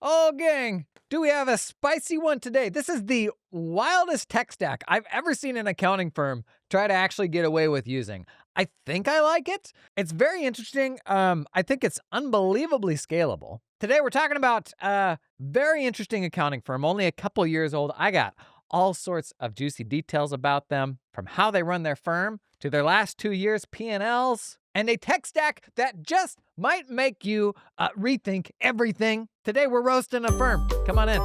Oh, gang, do we have a spicy one today? This is the wildest tech stack I've ever seen an accounting firm try to actually get away with using. I think I like it. It's very interesting. I think it's unbelievably scalable. Today we're talking about a very interesting accounting firm, only a couple years old. I got all sorts of juicy details about them, from how they run their firm to their last 2 years P&Ls, and a tech stack that just might make you rethink everything. Today we're roasting a firm. Come on in.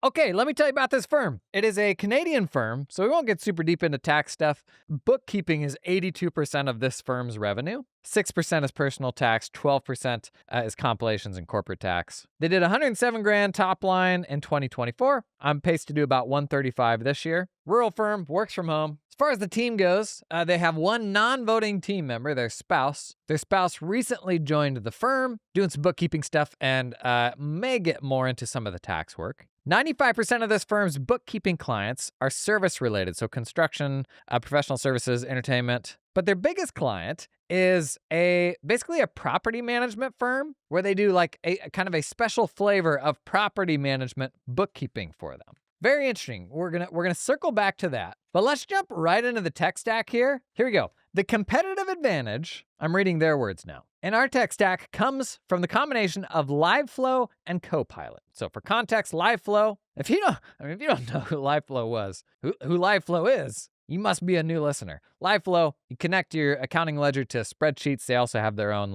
Okay, let me tell you about this firm. It is a Canadian firm, so we won't get super deep into tax stuff. Bookkeeping is 82% of this firm's revenue. 6% is personal tax, 12% is compilations and corporate tax. They did 107 grand top line in 2024. I'm paced to do about 135 this year. Rural firm, works from home. As far as the team goes, they have one non-voting team member, their spouse. Their spouse recently joined the firm, doing some bookkeeping stuff, and may get more into some of the tax work. 95% of this firm's bookkeeping clients are service-related, so construction, professional services, entertainment. But their biggest client is basically a property management firm where they do like a kind of a special flavor of property management bookkeeping for them. Very interesting. We're gonna circle back to that. But let's jump right into the tech stack here. Here we go. The competitive advantage, I'm reading their words now, in our tech stack comes from the combination of LiveFlow and Copilot. So for context, LiveFlow, if you don't know who LiveFlow was, who LiveFlow is, you must be a new listener. LiveFlow, you connect your accounting ledger to spreadsheets. They also have their own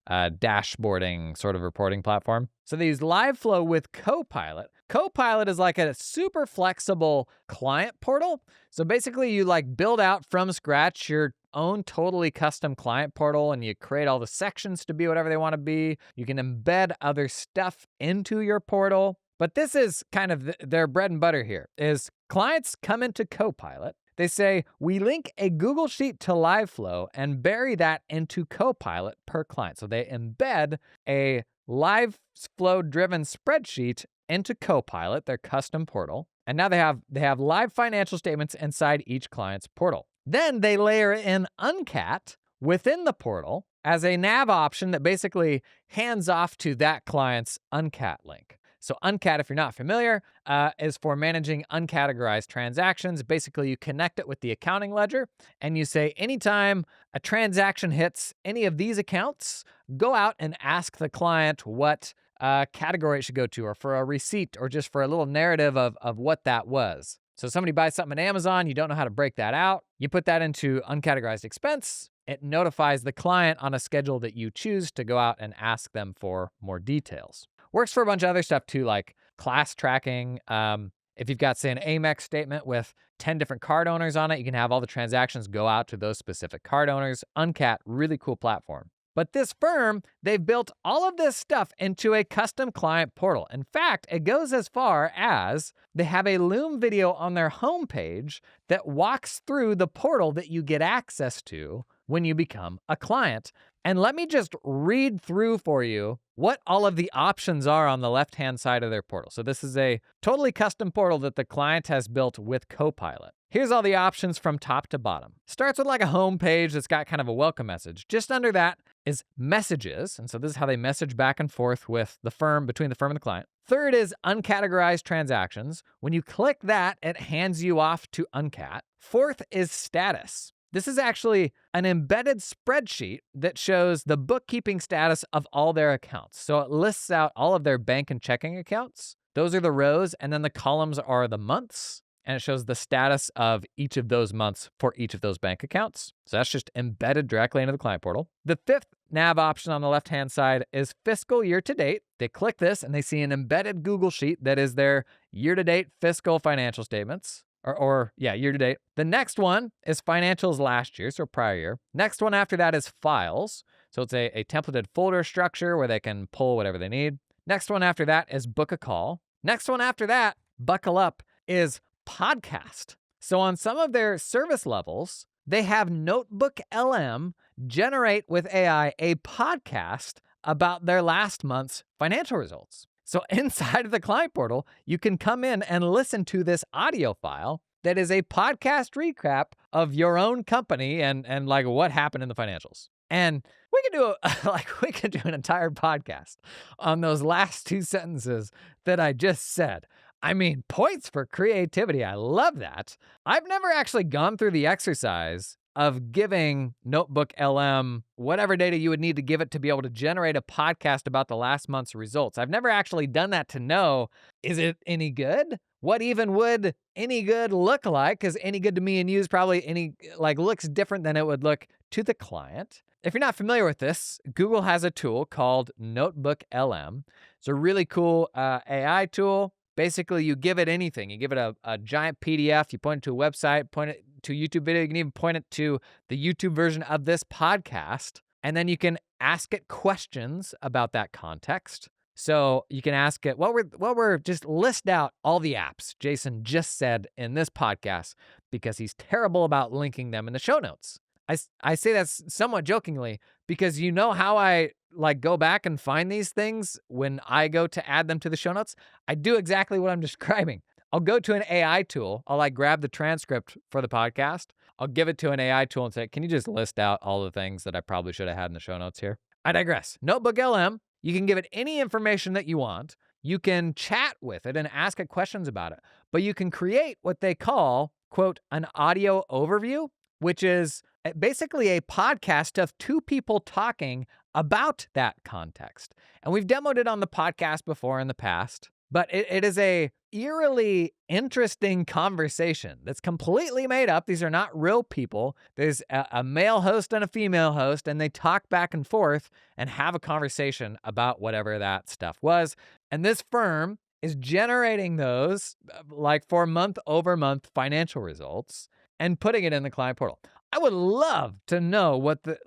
dashboarding sort of reporting platform. So they use LiveFlow with Copilot. Copilot is like a super flexible client portal. So basically you build out from scratch your own totally custom client portal, and you create all the sections to be whatever they want to be. You can embed other stuff into your portal. But this is kind of their bread and butter here, is clients come into Copilot. They say, we link a Google Sheet to LiveFlow and bury that into Copilot per client. So they embed a LiveFlow-driven spreadsheet into Copilot, their custom portal. And now they have live financial statements inside each client's portal. Then they layer in Uncat within the portal as a nav option that basically hands off to that client's Uncat link. So Uncat, if you're not familiar, is for managing uncategorized transactions. Basically, you connect it with the accounting ledger, and you say, anytime a transaction hits any of these accounts, go out and ask the client what category it should go to, or for a receipt, or just for a little narrative of what that was. So somebody buys something on Amazon, you don't know how to break that out. You put that into uncategorized expense. It notifies the client on a schedule that you choose to go out and ask them for more details. Works for a bunch of other stuff too, like class tracking. If you've got, say, an Amex statement with 10 different card owners on it, you can have all the transactions go out to those specific card owners. Uncat, really cool platform. But this firm, they've built all of this stuff into a custom client portal. In fact, it goes as far as they have a Loom video on their homepage that walks through the portal that you get access to when you become a client. And let me just read through for you what all of the options are on the left-hand side of their portal. So this is a totally custom portal that the client has built with Copilot. Here's all the options from top to bottom. Starts with like a home page that's got kind of a welcome message. Just under that is messages. And so this is how they message back and forth with the firm, between the firm and the client. Third is uncategorized transactions. When you click that, it hands you off to Uncat. Fourth is status. This is actually an embedded spreadsheet that shows the bookkeeping status of all their accounts. So it lists out all of their bank and checking accounts. Those are the rows, and then the columns are the months, and it shows the status of each of those months for each of those bank accounts. So that's just embedded directly into the client portal. The fifth nav option on the left-hand side is fiscal year to date. They click this, and they see an embedded Google Sheet that is their year-to-date fiscal financial statements. Year to date. The next one is financials last year, so prior year. Next one after that is files. So it's a templated folder structure where they can pull whatever they need. Next one after that is book a call. Next one after that, buckle up, is podcast. So on some of their service levels, they have Notebook LM generate with AI a podcast about their last month's financial results. So inside of the client portal, you can come in and listen to this audio file that is a podcast recap of your own company and like what happened in the financials. And we can do an entire podcast on those last two sentences that I just said. I mean, points for creativity. I love that. I've never actually gone through the exercise of giving Notebook LM whatever data you would need to give it to be able to generate a podcast about the last month's results. I've never actually done that to know, is it any good? What even would any good look like? Because any good to me and you is probably looks different than it would look to the client. If you're not familiar with this, Google has a tool called Notebook LM. It's a really cool AI tool. Basically, you give it anything. You give it a giant PDF, you point it to a website, point it to a YouTube video, you can even point it to the YouTube version of this podcast, and then you can ask it questions about that context. So you can ask it, just list out all the apps Jason just said in this podcast because he's terrible about linking them in the show notes. I say that somewhat jokingly because you know how I go back and find these things when I go to add them to the show notes? I do exactly what I'm describing. I'll go to an AI tool. I'll grab the transcript for the podcast. I'll give it to an AI tool and say, can you just list out all the things that I probably should have had in the show notes here? I digress. Notebook LM, you can give it any information that you want. You can chat with it and ask it questions about it. But you can create what they call, quote, an audio overview, which is basically a podcast of two people talking about that context. And we've demoed it on the podcast before in the past, but it is a eerily interesting conversation that's completely made up. These are not real people. There's a male host and a female host, and they talk back and forth and have a conversation about whatever that stuff was. And this firm is generating those for month-over-month financial results and putting it in the client portal. I would love to know what the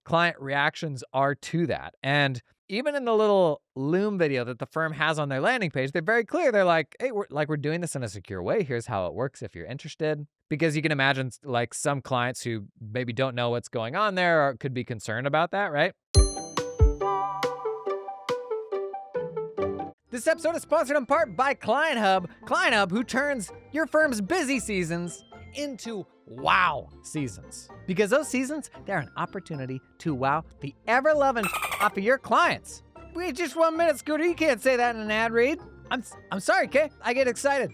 client reactions are to that. And even in the little Loom video that the firm has on their landing page, they're very clear. They're like, hey, we're doing this in a secure way. Here's how it works if you're interested. Because you can imagine some clients who maybe don't know what's going on there or could be concerned about that, right? This episode is sponsored in part by Client Hub. Client Hub, who turns your firm's busy seasons into wow seasons. Because those seasons, they're an opportunity to wow the ever-loving off of your clients. Wait just 1 minute, Scooter. You can't say that in an ad read. I'm sorry, Kay. I get excited.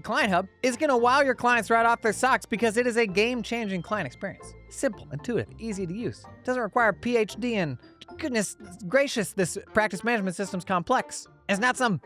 Client Hub is going to wow your clients right off their socks because it is a game-changing client experience. Simple, intuitive, easy to use. Doesn't require a PhD, and goodness gracious, this practice management system's complex. It's not some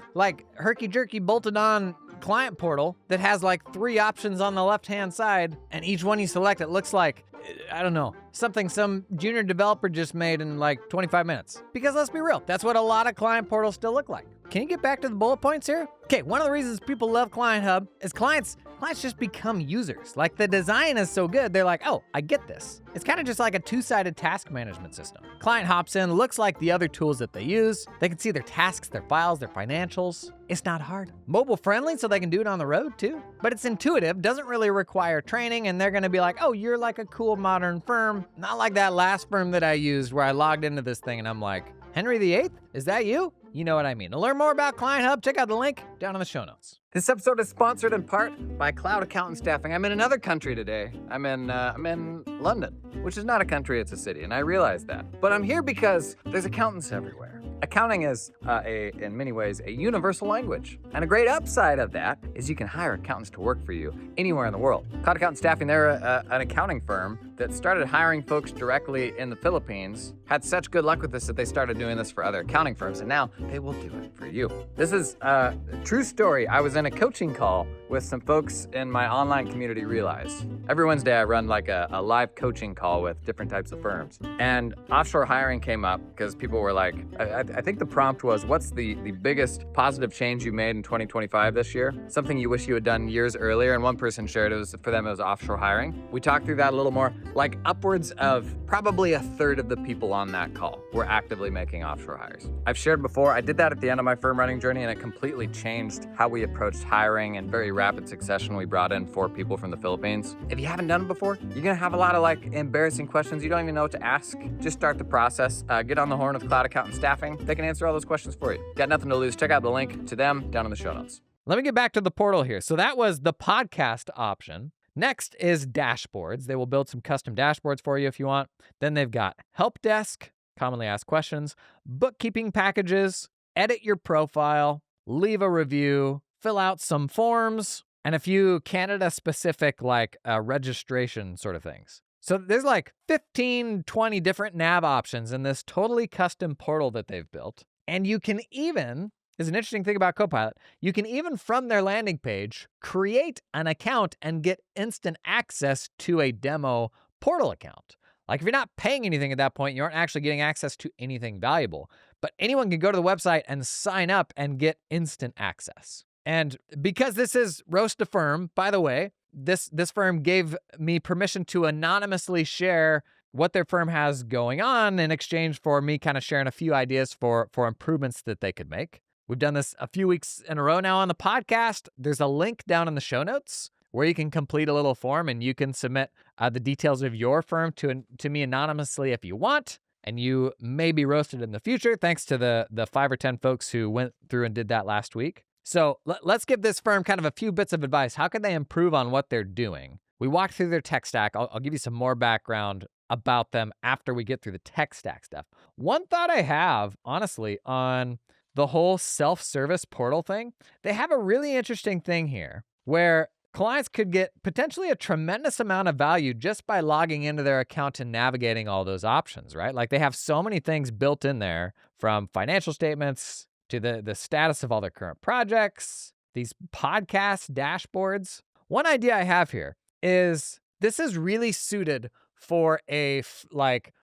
herky-jerky bolted-on client portal that has 3 options on the left-hand side, and each one you select, it looks like, I don't know, something some junior developer just made in 25 minutes. Because let's be real, that's what a lot of client portals still look like. Can you get back to the bullet points here? Okay, one of the reasons people love Client Hub is clients just become users. The design is so good, they're like, oh, I get this. It's kind of just like a two-sided task management system. Client hops in, looks like the other tools that they use. They can see their tasks, their files, their financials. It's not hard. Mobile friendly, so they can do it on the road too. But it's intuitive, doesn't really require training, and they're gonna be like, oh, you're like a cool modern firm. Not like that last firm that I used where I logged into this thing and I'm like, Henry VIII? Is that you? You know what I mean. To learn more about Client Hub, check out the link down in the show notes. This episode is sponsored in part by Cloud Accountant Staffing. I'm in another country today. I'm in London, which is not a country, it's a city, and I realize that. But I'm here because there's accountants everywhere. Accounting is, in many ways, a universal language. And a great upside of that is you can hire accountants to work for you anywhere in the world. Cloud Accountant Staffing, they're an accounting firm that started hiring folks directly in the Philippines, had such good luck with this that they started doing this for other accounting firms, and now they will do it for you. This is a true story. I was in a coaching call with some folks in my online community, Realize. Every Wednesday I run a live coaching call with different types of firms. And offshore hiring came up because people were like, I think the prompt was, what's the biggest positive change you made in 2025 this year? Something you wish you had done years earlier. And one person shared for them it was offshore hiring. We talked through that a little more. like upwards of probably a third of the people on that call were actively making offshore hires. I've shared before, I did that at the end of my firm running journey, and it completely changed how we approached hiring. In very rapid succession, we brought in 4 people from the Philippines. If you haven't done it before, you're gonna have a lot of like embarrassing questions you don't even know what to ask. Just start the process. Get on the horn with Cloud Accountant Staffing. They can answer all those questions for you. Got nothing to lose. Check out the link to them down in the show notes. Let me get back to the portal here. So that was the podcast option. Next is dashboards. They will build some custom dashboards for you if you want. Then they've got help desk, commonly asked questions, bookkeeping packages, edit your profile, leave a review, fill out some forms, and a few Canada-specific like registration sort of things. So there's like 15, 20 different nav options in this totally custom portal that they've built. And you can even, is an interesting thing about Copilot, you can even from their landing page create an account and get instant access to a demo portal account. Like if you're not paying anything at that point, you aren't actually getting access to anything valuable. But anyone can go to the website and sign up and get instant access. And because this is Roast a Firm, by the way, this firm gave me permission to anonymously share what their firm has going on in exchange for me kind of sharing a few ideas for improvements that they could make. We've done this a few weeks in a row now on the podcast. There's a link down in the show notes where you can complete a little form and you can submit the details of your firm to me anonymously if you want. And you may be roasted in the future thanks to the 5 or 10 folks who went through and did that last week. So let's give this firm kind of a few bits of advice. How can they improve on what they're doing? We walked through their tech stack. I'll give you some more background about them after we get through the tech stack stuff. One thought I have, honestly, on the whole self-service portal thing, they have a really interesting thing here where clients could get potentially a tremendous amount of value just by logging into their account and navigating all those options, right? Like they have so many things built in there, from financial statements to the status of all their current projects, these podcast dashboards. One idea I have here is this is really suited for a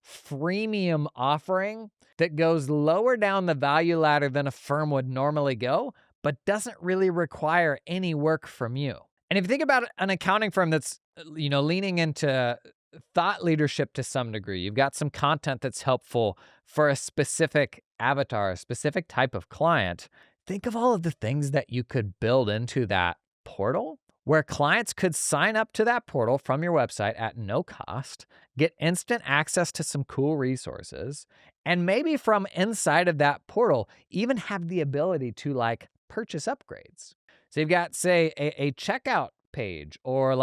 freemium offering that goes lower down the value ladder than a firm would normally go, but doesn't really require any work from you. And if you think about an accounting firm that's, leaning into thought leadership to some degree, you've got some content that's helpful for a specific avatar, a specific type of client. Think of all of the things that you could build into that portal where clients could sign up to that portal from your website at no cost, get instant access to some cool resources, and maybe from inside of that portal, even have the ability to purchase upgrades. So you've got, say, a checkout page, or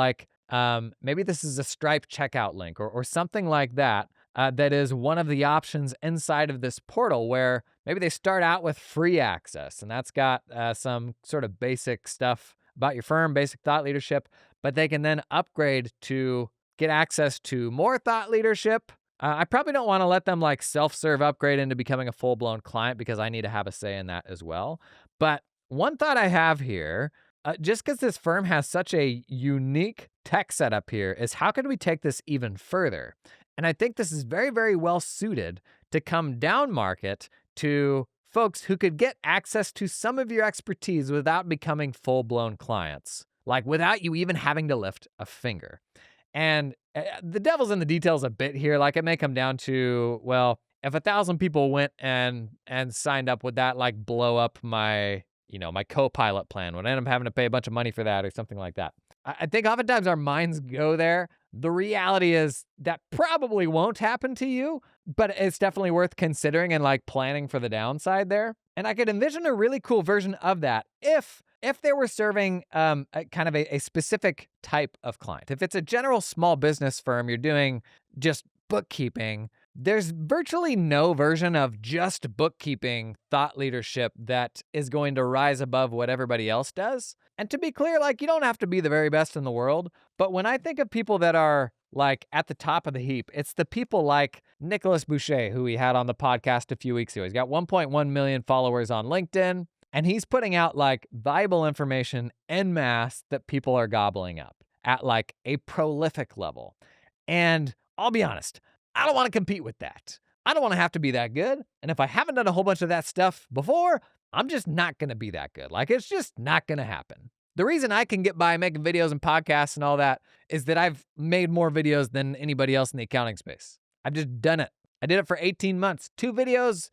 maybe this is a Stripe checkout link or something like that, that is one of the options inside of this portal where maybe they start out with free access, and that's got some sort of basic stuff about your firm, basic thought leadership, but they can then upgrade to get access to more thought leadership. I probably don't want to let them self-serve upgrade into becoming a full-blown client because I need to have a say in that as well. But one thought I have here, just because this firm has such a unique tech setup here, is how can we take this even further? And I think this is very, very well suited to come down market to folks who could get access to some of your expertise without becoming full-blown clients, without you even having to lift a finger. And the devil's in the details a bit here. It may come down to, well, if 1,000 people went and signed up, would that blow up my Copilot plan? Would I end up having to pay a bunch of money for that or something like that? I think oftentimes our minds go there. The reality is that probably won't happen to you, but it's definitely worth considering and planning for the downside there. And I could envision a really cool version of that if they were serving a specific type of client. If it's a general small business firm, you're doing just bookkeeping, there's virtually no version of just bookkeeping thought leadership that is going to rise above what everybody else does. And to be clear, you don't have to be the very best in the world. But when I think of people that are at the top of the heap, it's the people like Nicholas Boucher, who we had on the podcast a few weeks ago. He's got 1.1 million followers on LinkedIn, and he's putting out valuable information en masse that people are gobbling up at a prolific level. And I'll be honest, I don't want to compete with that. I don't want to have to be that good. And if I haven't done a whole bunch of that stuff before, I'm just not going to be that good. It's just not going to happen. The reason I can get by making videos and podcasts and all that is that I've made more videos than anybody else in the accounting space. I've just done it. I did it for 18 months. Two videos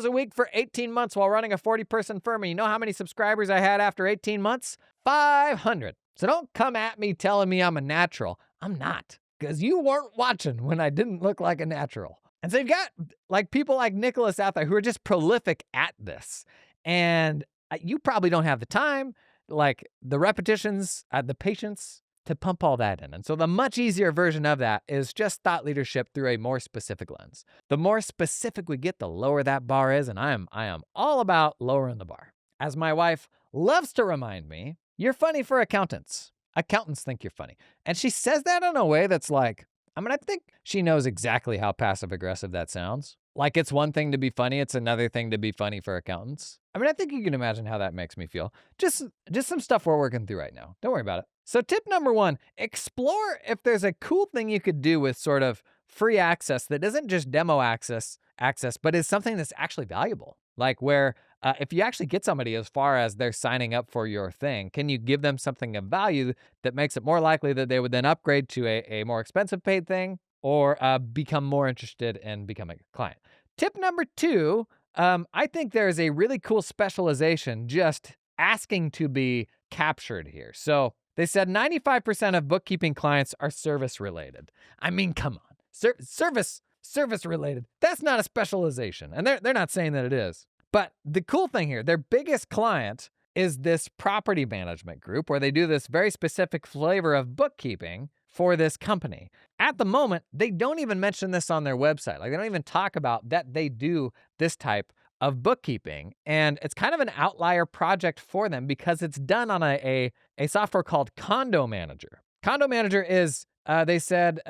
a week for 18 months while running a 40-person firm. And you know how many subscribers I had after 18 months? 500. So don't come at me telling me I'm a natural. I'm not, because you weren't watching when I didn't look like a natural. And so you've got like people like Nicholas out there who are just prolific at this. And you probably don't have the time, like the repetitions, the patience to pump all that in. And so the much easier version of that is just thought leadership through a more specific lens. The more specific we get, the lower that bar is. And I am all about lowering the bar. As my wife loves to remind me, you're funny for accountants. Accountants think you're funny. And she says that in a way that's like, I think she knows exactly how passive-aggressive that sounds. Like it's one thing to be funny, it's another thing to be funny for accountants. I think you can imagine how that makes me feel. Just some stuff we're working through right now. Don't worry about it. So tip number 1, explore if there's a cool thing you could do with sort of free access that isn't just demo access, but is something that's actually valuable. Like where if you actually get somebody as far as they're signing up for your thing, can you give them something of value that makes it more likely that they would then upgrade to a more expensive paid thing or become more interested in becoming a client? Tip number 2, I think there's a really cool specialization just asking to be captured here. So they said 95% of bookkeeping clients are service related. Come on, service related. That's not a specialization. And they're not saying that it is. But the cool thing here, their biggest client is this property management group where they do this very specific flavor of bookkeeping for this company. At the moment, they don't even mention this on their website. Like they don't even talk about that they do this type of bookkeeping. And it's kind of an outlier project for them because it's done on a software called Condo Manager. Condo Manager is, they said,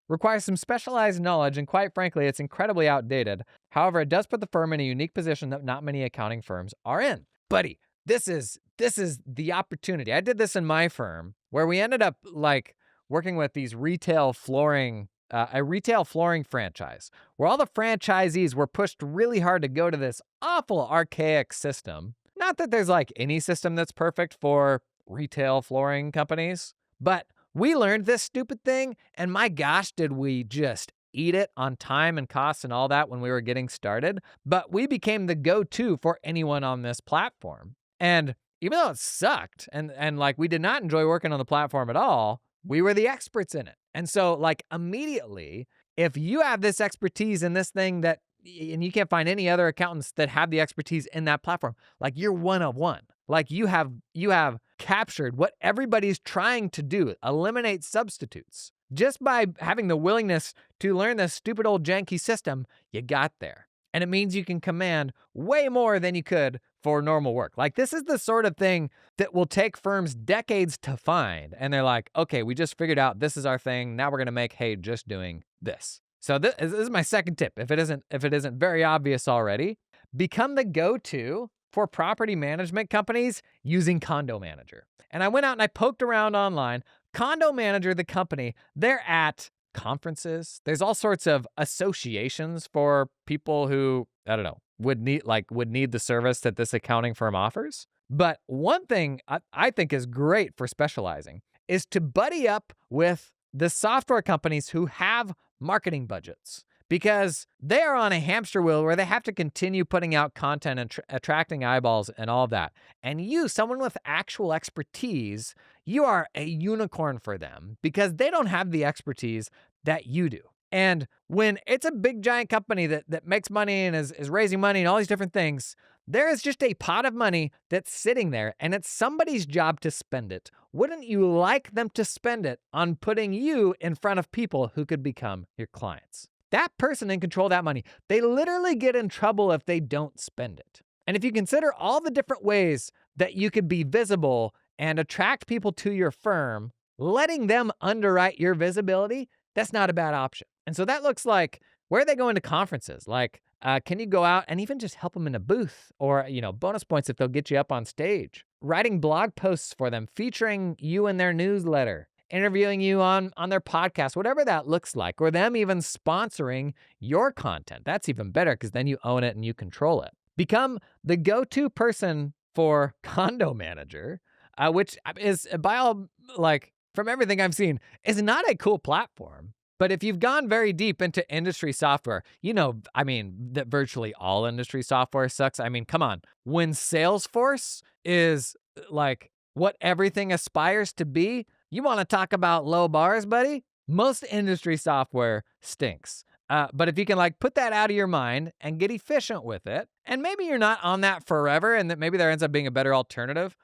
requires some specialized knowledge, and quite frankly, it's incredibly outdated. However, it does put the firm in a unique position that not many accounting firms are in. Buddy, this is the opportunity. I did this in my firm where we ended up like working with these retail flooring, a retail flooring franchise, where all the franchisees were pushed really hard to go to this awful archaic system. Not that there's like any system that's perfect for retail flooring companies, but we learned this stupid thing, and my gosh, did we just eat it on time and costs and all that when we were getting started. But we became the go-to for anyone on this platform. And even though it sucked and like we did not enjoy working on the platform at all, we were the experts in it. And so like immediately, if you have this expertise in this thing and you can't find any other accountants that have the expertise in that platform, like you're one of one. Like you have captured what everybody's trying to do, eliminate substitutes. Just by having the willingness to learn this stupid old janky system, you got there. And it means you can command way more than you could for normal work. Like this is the sort of thing that will take firms decades to find. And they're like, okay, we just figured out this is our thing. Now we're going to make hay just doing this. So this is my second tip. If it isn't very obvious already, become the go-to for property management companies using Condo Manager. And I went out and I poked around online. Condo Manager, the company, they're at conferences. There's all sorts of associations for people who, I don't know, would need the service that this accounting firm offers. But one thing I think is great for specializing is to buddy up with the software companies who have marketing budgets, because they are on a hamster wheel where they have to continue putting out content and attracting eyeballs and all of that. And you, someone with actual expertise, you are a unicorn for them because they don't have the expertise that you do. And when it's a big giant company that makes money and is raising money and all these different things, there is just a pot of money that's sitting there and it's somebody's job to spend it. Wouldn't you like them to spend it on putting you in front of people who could become your clients? That person in control of that money, they literally get in trouble if they don't spend it. And if you consider all the different ways that you could be visible and attract people to your firm, letting them underwrite your visibility, that's not a bad option. And so that looks like, where are they going to conferences? Like, can you go out and even just help them in a booth, or, bonus points if they'll get you up on stage, writing blog posts for them, featuring you in their newsletter, interviewing you on their podcast, whatever that looks like, or them even sponsoring your content. That's even better because then you own it and you control it. Become the go-to person for condo manager, which is by all, like, from everything I've seen, is not a cool platform. But if you've gone very deep into industry software, that virtually all industry software sucks. I mean, come on. When Salesforce is like what everything aspires to be, you want to talk about low bars, buddy? Most industry software stinks. But if you can put that out of your mind and get efficient with it, and maybe you're not on that forever, and that maybe there ends up being a better alternative,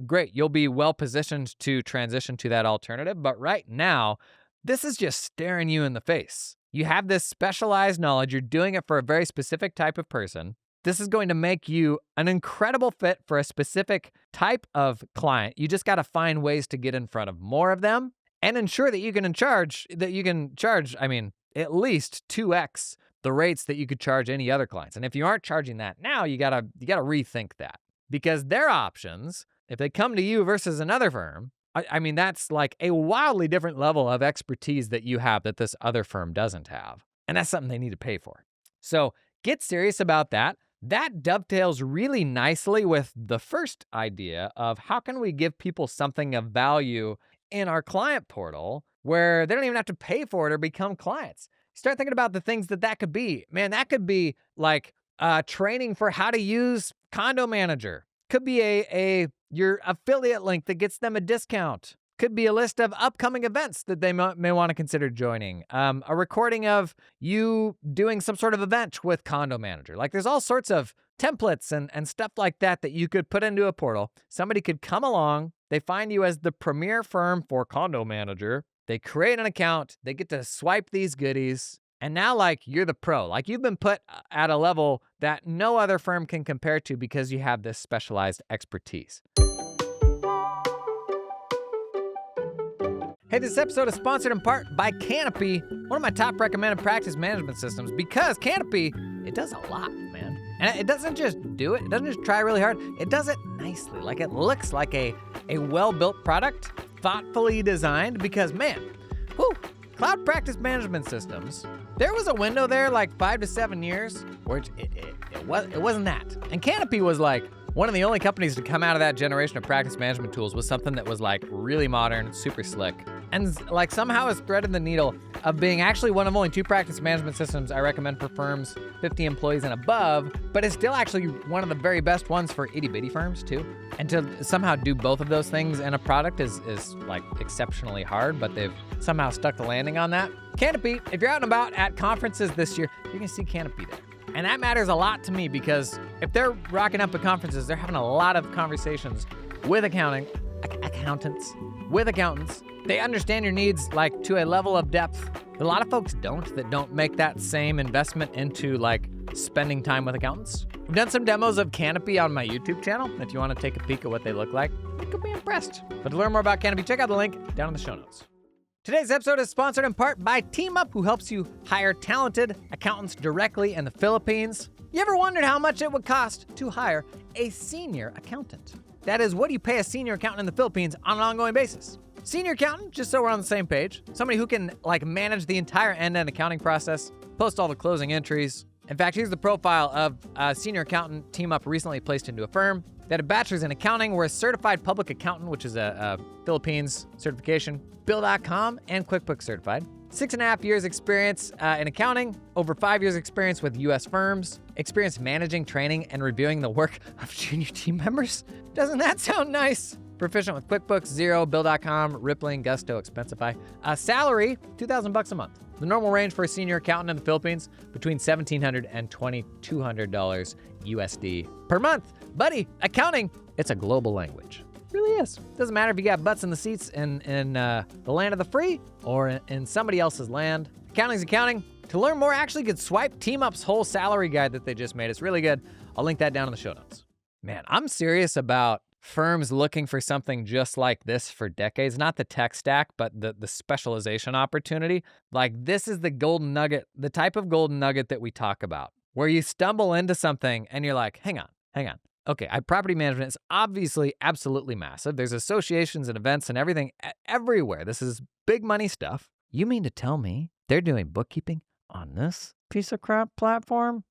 great, you'll be well positioned to transition to that alternative. But right now, this is just staring you in the face. You have this specialized knowledge. You're doing it for a very specific type of person. This is going to make you an incredible fit for a specific type of client. You just got to find ways to get in front of more of them and ensure that you can charge, at least 2x the rates that you could charge any other clients. And if you aren't charging that now, you gotta rethink that, because their options, if they come to you versus another firm, that's like a wildly different level of expertise that you have that this other firm doesn't have. And that's something they need to pay for. So get serious about that. That dovetails really nicely with the first idea of how can we give people something of value in our client portal where they don't even have to pay for it or become clients. Start thinking about the things that could be. Man, that could be like training for how to use Condo Manager. Could be your affiliate link that gets them a discount. Could be a list of upcoming events that they may want to consider joining. A recording of you doing some sort of event with Condo Manager. There's all sorts of templates and stuff like that you could put into a portal. Somebody could come along. They find you as the premier firm for Condo Manager. They create an account. They get to swipe these goodies. And now, you're the pro. You've been put at a level that no other firm can compare to because you have this specialized expertise. Hey, this episode is sponsored in part by Canopy, one of my top recommended practice management systems, because Canopy, it does a lot, man. And it doesn't just do it. It doesn't just try really hard. It does it nicely. It looks like a well-built product, thoughtfully designed, because, man, cloud practice management systems, there was a window there 5 to 7 years where it wasn't that. And Canopy was one of the only companies to come out of that generation of practice management tools with something that was really modern, super slick, and somehow has threaded the needle of being actually one of only 2 practice management systems I recommend for firms 50 employees and above, but it's still actually one of the very best ones for itty-bitty firms too. And to somehow do both of those things in a product is exceptionally hard, but they've somehow stuck the landing on that. Canopy, if you're out and about at conferences this year, you're gonna see Canopy there. And that matters a lot to me because if they're rocking up at conferences, they're having a lot of conversations with accountants. They understand your needs to a level of depth that a lot of folks don't make that same investment into spending time with accountants. We've done some demos of Canopy on my YouTube channel. If you want to take a peek at what they look like, you could be impressed. But to learn more about Canopy, check out the link down in the show notes. Today's episode is sponsored in part by TeamUp, who helps you hire talented accountants directly in the Philippines. You ever wondered how much it would cost to hire a senior accountant? That is, what do you pay a senior accountant in the Philippines on an ongoing basis? Senior accountant, just so we're on the same page, somebody who can manage the entire end-to-end accounting process, post all the closing entries. In fact, here's the profile of a senior accountant TeamUp recently placed into a firm. They had a bachelor's in accounting, were a certified public accountant, which is a Philippines certification, Bill.com, and QuickBooks certified. 6.5 years experience in accounting, over 5 years experience with U.S. firms, experience managing, training, and reviewing the work of junior team members. Doesn't that sound nice? Proficient with QuickBooks, Xero, Bill.com, Rippling, Gusto, Expensify. Salary, $2,000 a month. The normal range for a senior accountant in the Philippines, between $1,700 and $2,200 USD per month. Buddy, accounting, it's a global language. It really is. Doesn't matter if you got butts in the seats in the land of the free or in somebody else's land. Accounting's accounting. To learn more, actually could swipe TeamUp's whole salary guide that they just made. It's really good. I'll link that down in the show notes. Man, I'm serious about firms looking for something just like this for decades. Not the tech stack, but the specialization opportunity. This is the golden nugget, the type of golden nugget that we talk about, where you stumble into something and you're like, hang on. Okay, property management is obviously absolutely massive. There's associations and events and everything everywhere. This is big money stuff. You mean to tell me they're doing bookkeeping on this piece of crap platform?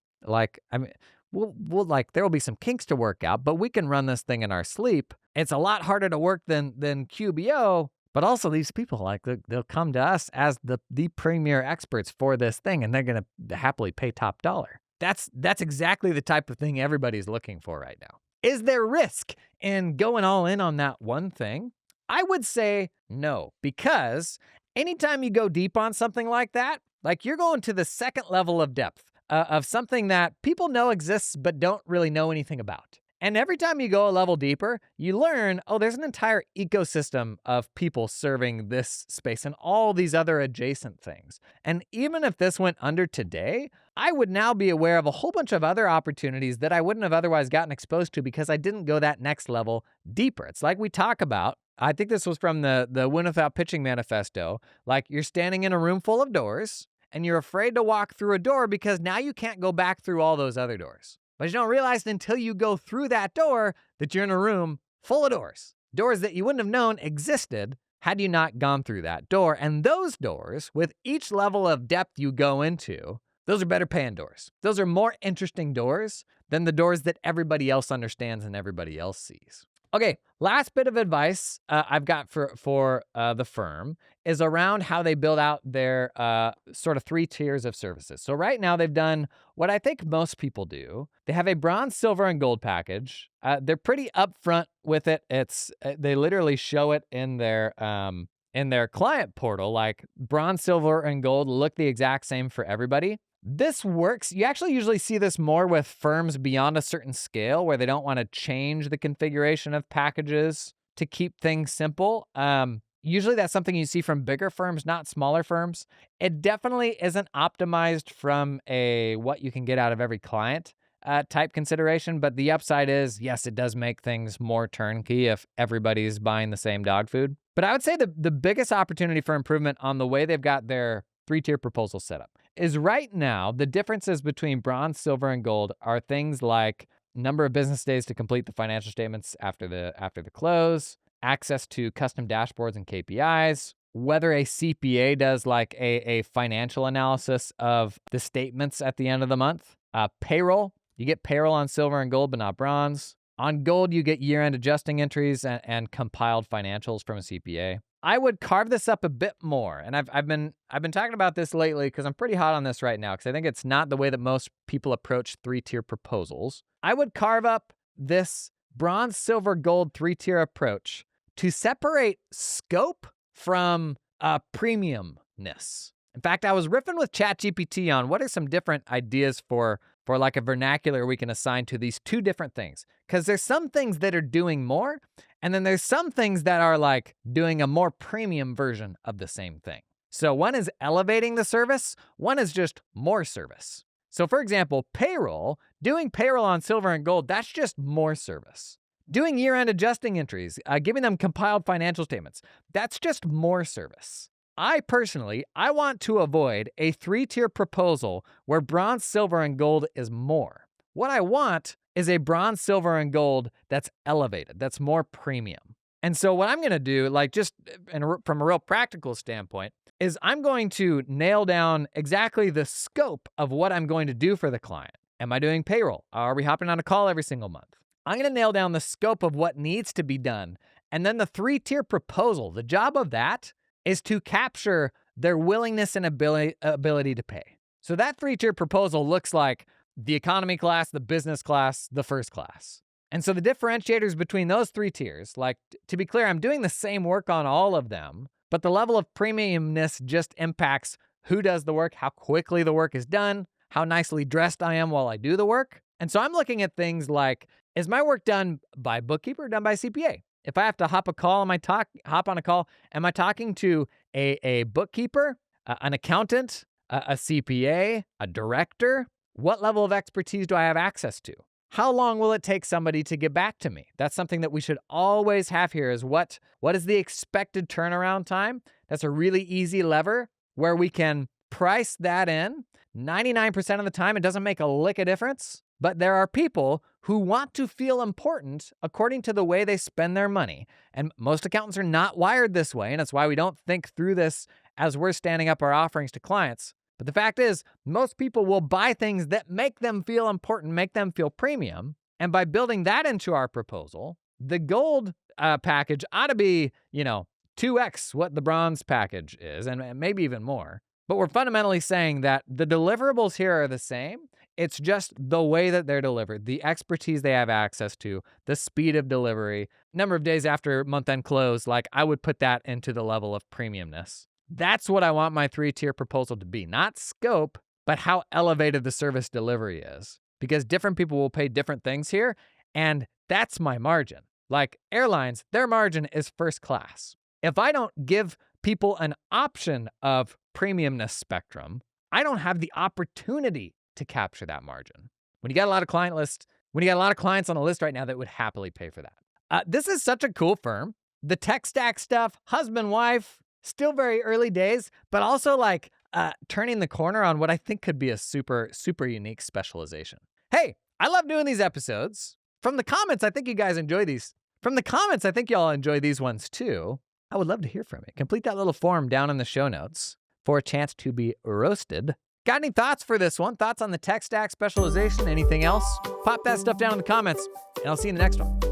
there will be some kinks to work out, but we can run this thing in our sleep. It's a lot harder to work than QBO, but also these people, like, they'll come to us as the premier experts for this thing, and they're going to happily pay top dollar. That's exactly the type of thing everybody's looking for right now. Is there risk in going all in on that one thing? I would say no, because anytime you go deep on something like that, like, you're going to the second level of depth of something that people know exists but don't really know anything about. And every time you go a level deeper, you learn, oh, there's an entire ecosystem of people serving this space and all these other adjacent things. And even if this went under today, I would now be aware of a whole bunch of other opportunities that I wouldn't have otherwise gotten exposed to because I didn't go that next level deeper. It's like we talk about, I think this was from the Win Without Pitching manifesto, like, you're standing in a room full of doors, and you're afraid to walk through a door because now you can't go back through all those other doors. But you don't realize until you go through that door that you're in a room full of doors. Doors that you wouldn't have known existed had you not gone through that door. And those doors, with each level of depth you go into, those are better paying doors. Those are more interesting doors than the doors that everybody else understands and everybody else sees. Okay, last bit of advice I've got for the firm is around how they build out their sort of 3 tiers of services. So right now they've done what I think most people do. They have a bronze, silver, and gold package. They're pretty upfront with it. They literally show it in their client portal, like, bronze, silver, and gold look the exact same for everybody. This works. You actually usually see this more with firms beyond a certain scale where they don't want to change the configuration of packages to keep things simple. Usually that's something you see from bigger firms, not smaller firms. It definitely isn't optimized from a what you can get out of every client type consideration, but the upside is, yes, it does make things more turnkey if everybody's buying the same dog food. But I would say the biggest opportunity for improvement on the way they've got their 3-tier proposal set up is right now, the differences between bronze, silver, and gold are things like number of business days to complete the financial statements after the close, access to custom dashboards and KPIs, whether a CPA does like a financial analysis of the statements at the end of the month, payroll. You get payroll on silver and gold, but not bronze. On gold, you get year-end adjusting entries and compiled financials from a CPA. I would carve this up a bit more, and I've been talking about this lately because I'm pretty hot on this right now because I think it's not the way that most people approach 3-tier proposals. I would carve up this bronze, silver, gold 3-tier approach to separate scope from premiumness. In fact, I was riffing with ChatGPT on what are some different ideas for like a vernacular we can assign to these 2 different things. Because there's some things that are doing more, and then there's some things that are like doing a more premium version of the same thing. So one is elevating the service, one is just more service. So for example, payroll, doing payroll on silver and gold, that's just more service. Doing year-end adjusting entries, giving them compiled financial statements, that's just more service. I want to avoid a 3-tier proposal where bronze, silver, and gold is more. What I want is a bronze, silver, and gold that's elevated, that's more premium. And so what I'm going to do, like, just from a real practical standpoint, is I'm going to nail down exactly the scope of what I'm going to do for the client. Am I doing payroll? Are we hopping on a call every single month? I'm going to nail down the scope of what needs to be done. And then the 3-tier proposal, the job of that is to capture their willingness and ability to pay. So that 3-tier proposal looks like the economy class, the business class, the first class. And so the differentiators between those 3 tiers, like, to be clear, I'm doing the same work on all of them, but the level of premiumness just impacts who does the work, how quickly the work is done, how nicely dressed I am while I do the work. And so I'm looking at things like, is my work done by bookkeeper or done by CPA? If I have to hop on a call, am I talking to a bookkeeper, an accountant, a CPA, a director? What level of expertise do I have access to? How long will it take somebody to get back to me? That's something that we should always have here is what is the expected turnaround time? That's a really easy lever where we can price that in. 99% of the time, it doesn't make a lick of difference. But there are people who want to feel important according to the way they spend their money. And most accountants are not wired this way. And that's why we don't think through this as we're standing up our offerings to clients. But the fact is, most people will buy things that make them feel important, make them feel premium. And by building that into our proposal, the gold package ought to be, 2x what the bronze package is, and maybe even more. But we're fundamentally saying that the deliverables here are the same. It's just the way that they're delivered, the expertise they have access to, the speed of delivery, number of days after month-end close. Like, I would put that into the level of premiumness. That's what I want my 3-tier proposal to be. Not scope, but how elevated the service delivery is. Because different people will pay different things here, and that's my margin. Like airlines, their margin is first class. If I don't give people an option of premiumness spectrum, I don't have the opportunity to capture that margin. When you got a lot of clients on a list right now that would happily pay for that. This is such a cool firm. The tech stack stuff, husband, wife, still very early days, but also like turning the corner on what I think could be a super, super unique specialization. Hey, I love doing these episodes. From the comments, I think you guys enjoy these. From the comments, I think y'all enjoy these ones too. I would love to hear from you. Complete that little form down in the show notes for a chance to be roasted. Got any thoughts for this one? Thoughts on the tech stack specialization? Anything else? Pop that stuff down in the comments, and I'll see you in the next one.